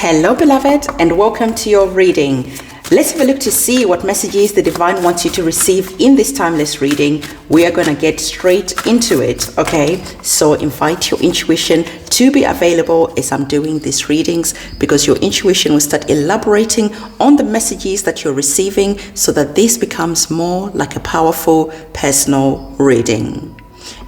Hello beloved, and welcome to your reading. Let's have a look to see what messages the divine wants you to receive in this timeless reading. We are going to get straight into it, okay? So invite your intuition to be available as I'm doing these readings, because your intuition will start elaborating on the messages that you're receiving so that this becomes more like a powerful personal reading.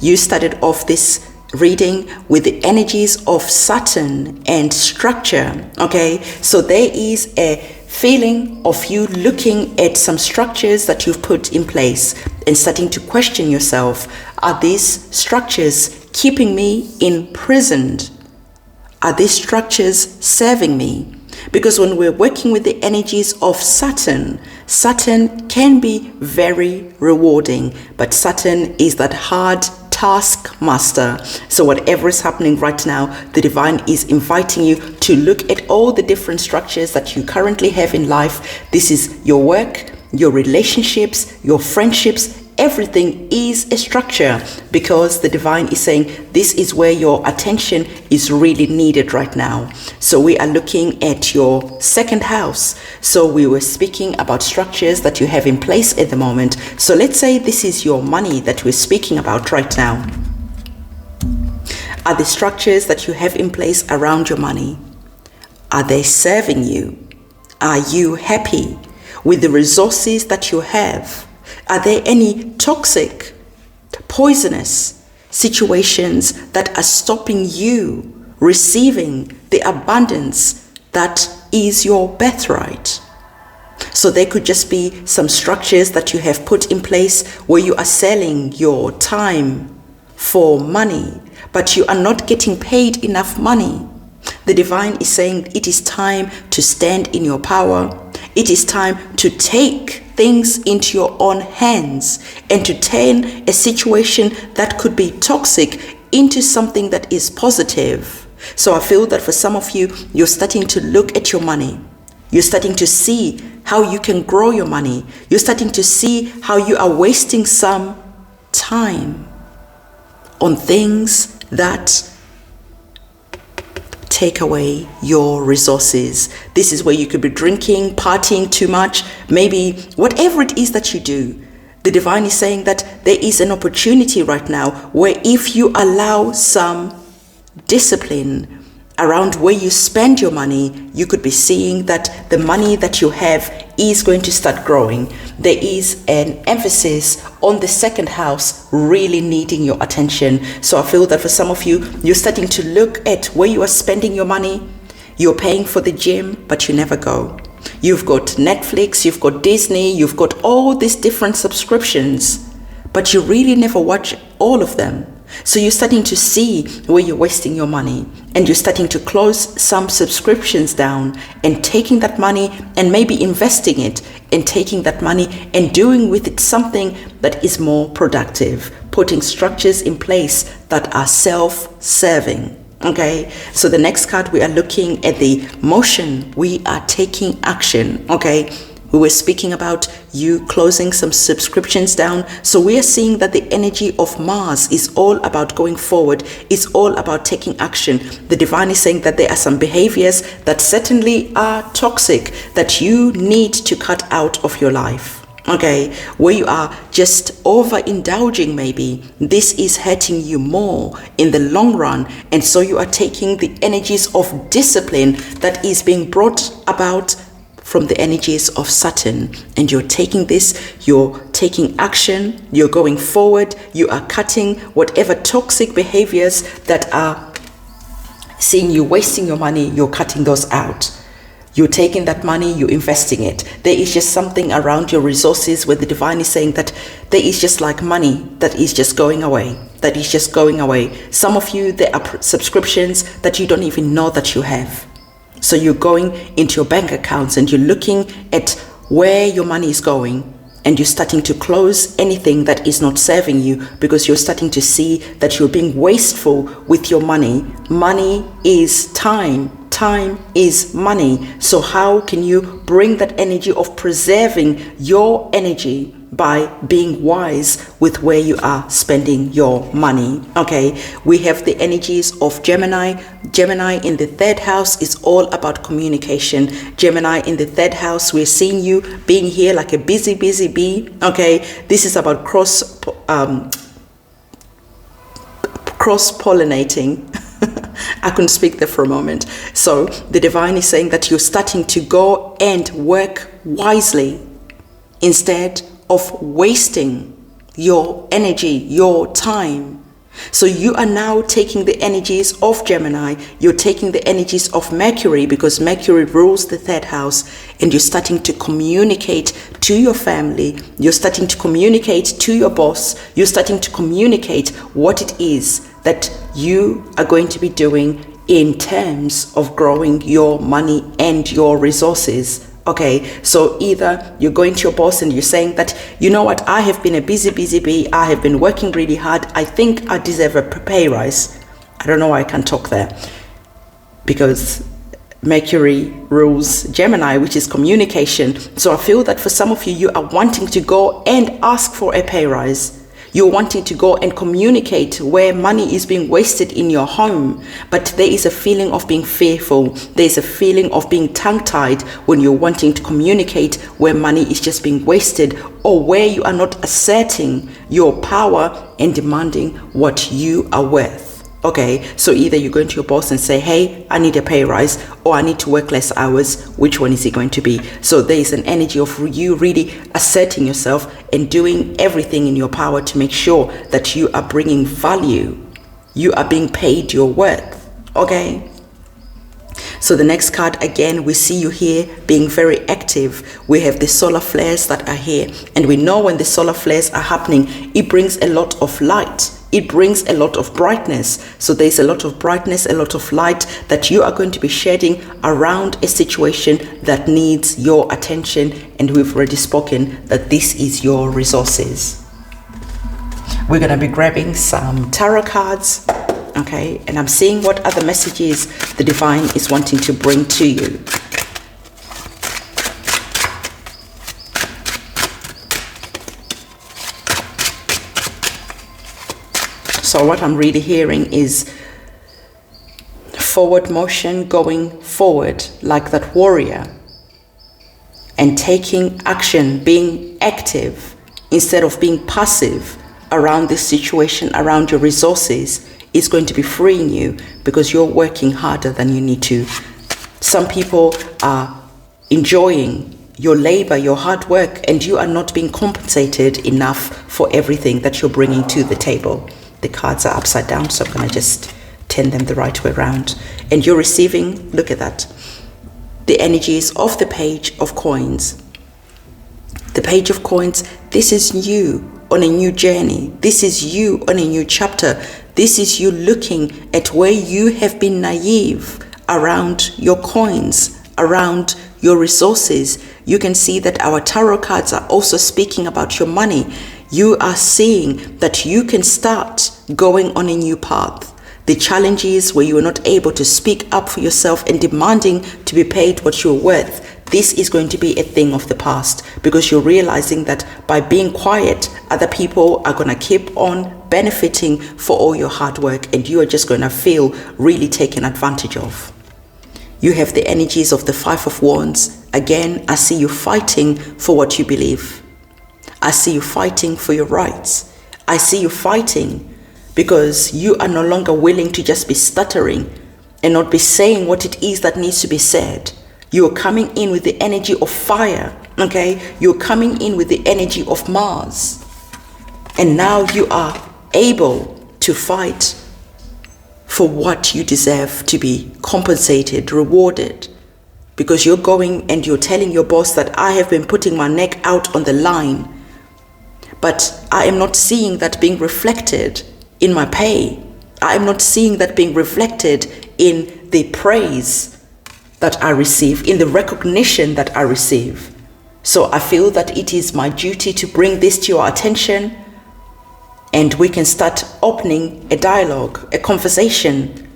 You started off this reading with the energies of Saturn and structure, okay? So there is a feeling of you looking at some structures that you've put in place and starting to question yourself. Are these structures keeping me imprisoned? Are these structures serving me? Because when we're working with the energies of Saturn, Saturn can be very rewarding, but Saturn is that hard taskmaster. So whatever is happening right now, the divine is inviting you to look at all the different structures that you currently have in life. This is your work, your relationships, your friendships. Everything is a structure, because the divine is saying this is where your attention is really needed right now. So we are looking at your second house. So we were speaking about structures that you have in place at the moment. So let's say this is your money that we're speaking about right now. Are the structures that you have in place around your money, are they serving you? Are you happy with the resources that you have? Are there any toxic, poisonous situations that are stopping you receiving the abundance that is your birthright? So there could just be some structures that you have put in place where you are selling your time for money, but you are not getting paid enough money. The divine is saying it is time to stand in your power. It is time to take things into your own hands and to turn a situation that could be toxic into something that is positive. So I feel that for some of you, you're starting to look at your money. You're starting to see how you can grow your money. You're starting to see how you are wasting some time on things that take away your resources. This is where you could be drinking, partying too much, maybe whatever it is that you do. The divine is saying that there is an opportunity right now where if you allow some discipline around where you spend your money, you could be seeing that the money that you have is going to start growing. There is an emphasis on the second house really needing your attention. So I feel that for some of you, you're starting to look at where you are spending your money. You're paying for the gym, but you never go. You've got Netflix, you've got Disney, you've got all these different subscriptions, but you really never watch all of them. So you're starting to see where you're wasting your money, and you're starting to close some subscriptions down and taking that money and maybe investing it and taking that money and doing with it something that is more productive, putting structures in place that are self-serving. Okay, so the next card, we are looking at the motion. We are taking action. Okay, we were speaking about you closing some subscriptions down. So we are seeing that the energy of Mars is all about going forward. It's all about taking action. The divine is saying that there are some behaviors that certainly are toxic that you need to cut out of your life. Okay, where you are just overindulging, maybe this is hurting you more in the long run, and so you are taking the energies of discipline that is being brought about from the energies of Saturn, and you're taking this, you're taking action, you're going forward, you are cutting whatever toxic behaviors that are seeing you wasting your money, you're cutting those out. You're taking that money, you're investing it. There is just something around your resources where the divine is saying that there is just like money that is just going away. That is just going away. Some of you, there are subscriptions that you don't even know that you have. So you're going into your bank accounts and you're looking at where your money is going, and you're starting to close anything that is not serving you, because you're starting to see that you're being wasteful with your money. Money is time. Time is money. So how can you bring that energy of preserving your energy by being wise with where you are spending your money. Okay, we have the energies of Gemini. Gemini in the third house is all about communication. Gemini in the third house, we're seeing you being here like a busy bee. Okay, this is about cross-pollinating. I couldn't speak there for a moment. So the divine is saying that you're starting to go and work wisely instead of wasting your energy, your time. So you are now taking the energies of Gemini, you're taking the energies of Mercury, because Mercury rules the third house, and you're starting to communicate to your family, you're starting to communicate to your boss, you're starting to communicate what it is that you are going to be doing in terms of growing your money and your resources. Okay, so either you're going to your boss and you're saying that, you know what, I have been a busy bee, I have been working really hard, I think I deserve a pay rise. I don't know why I can't talk there, because Mercury rules Gemini, which is communication. So I feel that for some of you, you are wanting to go and ask for a pay rise. You're wanting to go and communicate where money is being wasted in your home, but there is a feeling of being fearful. There's a feeling of being tongue-tied when you're wanting to communicate where money is just being wasted, or where you are not asserting your power and demanding what you are worth. Okay, so either you're going to your boss and say, hey, I need a pay rise, or I need to work less hours. Which one is it going to be? So there is an energy of you really asserting yourself and doing everything in your power to make sure that you are bringing value. You are being paid your worth. Okay. So the next card, again, we see you here being very active. We have the solar flares that are here, and we know when the solar flares are happening, it brings a lot of light. It brings a lot of brightness. So there's a lot of brightness, a lot of light that you are going to be shedding around a situation that needs your attention. And we've already spoken that this is your resources. We're going to be grabbing some tarot cards. Okay, and I'm seeing what other messages the divine is wanting to bring to you. So what I'm really hearing is forward motion, going forward like that warrior, and taking action, being active instead of being passive around this situation, around your resources, is going to be freeing you, because you're working harder than you need to. Some people are enjoying your labor, your hard work, and you are not being compensated enough for everything that you're bringing to the table. The cards are upside down, so I'm going to just turn them the right way around. And you're receiving, look at that, the energies of the Page of Coins. The Page of Coins, this is you on a new journey. This is you on a new chapter. This is you looking at where you have been naive around your coins, around your resources. You can see that our tarot cards are also speaking about your money. You are seeing that you can start going on a new path. The challenges where you are not able to speak up for yourself and demanding to be paid what you're worth, this is going to be a thing of the past, because you're realizing that by being quiet, other people are going to keep on benefiting for all your hard work, and you are just going to feel really taken advantage of. You have the energies of the Five of Wands. Again, I see you fighting for what you believe. I see you fighting for your rights. I see you fighting because you are no longer willing to just be stuttering and not be saying what it is that needs to be said. You are coming in with the energy of fire, okay? You're coming in with the energy of Mars. And now you are able to fight for what you deserve to be compensated, rewarded. Because you're going and you're telling your boss that I have been putting my neck out on the line, but I am not seeing that being reflected in my pay. I am not seeing that being reflected in the praise that I receive, in the recognition that I receive. So I feel that it is my duty to bring this to your attention, and we can start opening a dialogue, a conversation,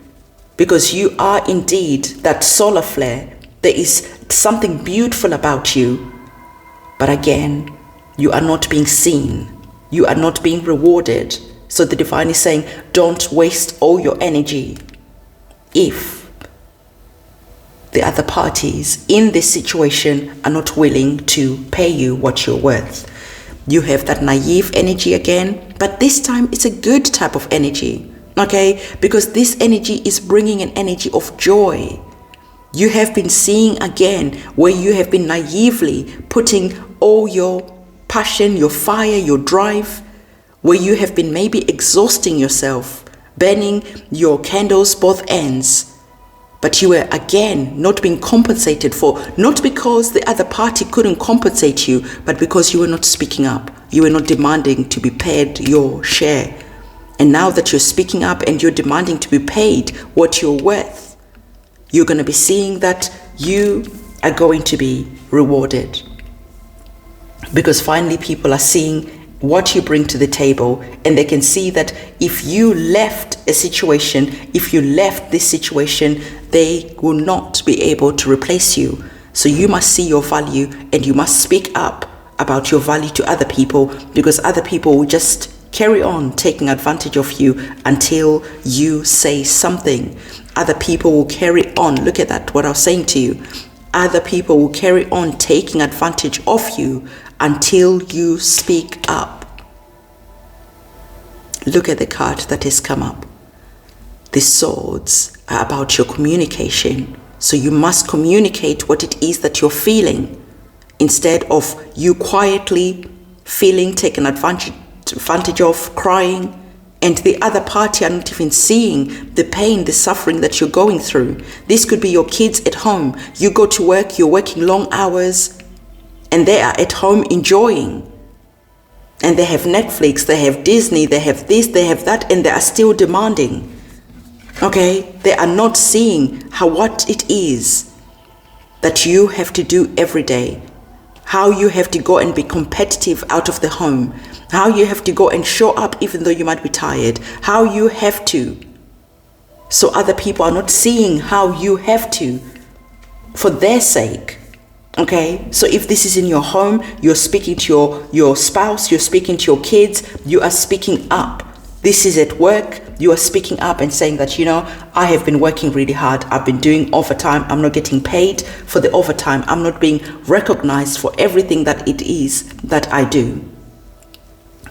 because you are indeed that solar flare. There is something beautiful about you, but again, You are not being seen. You are not being rewarded. So the divine is saying, don't waste all your energy if the other parties in this situation are not willing to pay you what you're worth. You have that naive energy again, but this time it's a good type of energy, okay? Because this energy is bringing an energy of joy. You have been seeing again where you have been naively putting all your passion, your fire, your drive, where you have been maybe exhausting yourself, burning your candles both ends. But you were again not being compensated for, not because the other party couldn't compensate you, but because you were not speaking up. You were not demanding to be paid your share. And now that you're speaking up and you're demanding to be paid what you're worth, you're going to be seeing that you are going to be rewarded. Because finally people are seeing what you bring to the table, and they can see that if you left a situation, if you left this situation, they will not be able to replace you. So you must see your value, and you must speak up about your value to other people, because other people will just carry on taking advantage of you until you say something. Other people will carry on. Look at that, what I was saying to you. Other people will carry on taking advantage of you until you speak up. Look at the card that has come up. The swords are about your communication. So you must communicate what it is that you're feeling, instead of you quietly feeling taken advantage of, crying, and the other party are not even seeing the pain, the suffering that you're going through. This could be your kids at home. You go to work, you're working long hours, and they are at home enjoying. And they have Netflix, they have Disney, they have this, they have that, and they are still demanding. Okay? They are not seeing what it is that you have to do every day. How you have to go and be competitive out of the home. How you have to go and show up even though you might be tired. How you have to. So other people are not seeing how you have to for their sake. Okay, so if this is in your home, you're speaking to your spouse, you're speaking to your kids, you are speaking up. This is at work, you are speaking up and saying that, I have been working really hard. I've been doing overtime. I'm not getting paid for the overtime. I'm not being recognized for everything that it is that I do.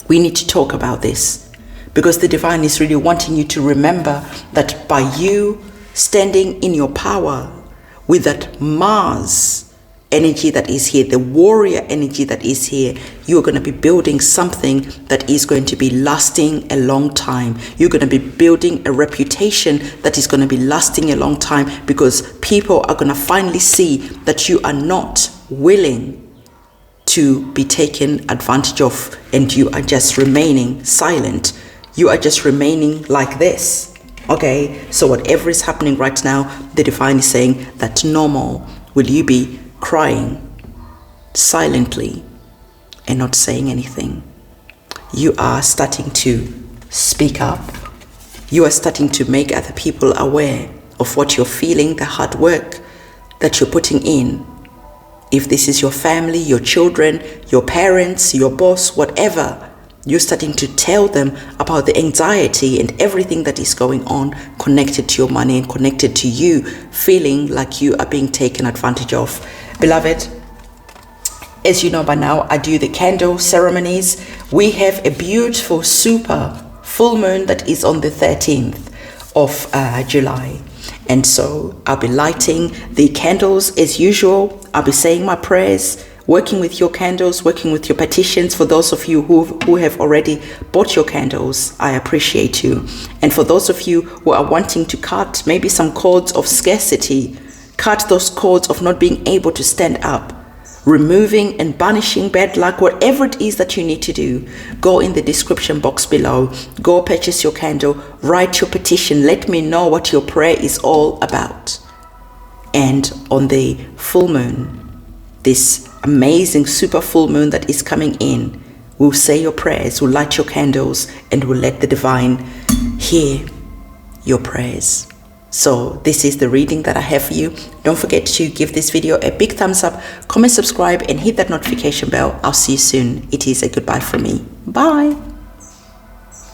We need to talk about this, because the divine is really wanting you to remember that by you standing in your power with that Mars energy that is here, the warrior energy that is here, you're going to be building something that is going to be lasting a long time. You're going to be building a reputation that is going to be lasting a long time, because people are going to finally see that you are not willing to be taken advantage of, and you are just remaining silent. You are just remaining like this. Okay, so whatever is happening right now, the divine is saying that no more will you be crying silently and not saying anything. You are starting to speak up. You are starting to make other people aware of what you're feeling, the hard work that you're putting in. If this is your family, your children, your parents, your boss, whatever, you're starting to tell them about the anxiety and everything that is going on connected to your money and connected to you feeling like you are being taken advantage of. Beloved, as you know by now, I do the candle ceremonies. We have a beautiful super full moon that is on the 13th of July. And so I'll be lighting the candles as usual. I'll be saying my prayers, working with your candles, working with your petitions. For those of you who have already bought your candles, I appreciate you. And for those of you who are wanting to cut maybe some cords of scarcity, cut those cords of not being able to stand up, removing and banishing bad luck, whatever it is that you need to do, go in the description box below. Go purchase your candle, write your petition, let me know what your prayer is all about. And on the full moon, this amazing super full moon that is coming in, we'll say your prayers, we'll light your candles, and we'll let the divine hear your prayers. So this is the reading that I have for you. Don't forget to give this video a big thumbs up, comment, subscribe, and hit that notification bell. I'll see you soon. It is a goodbye from me. Bye.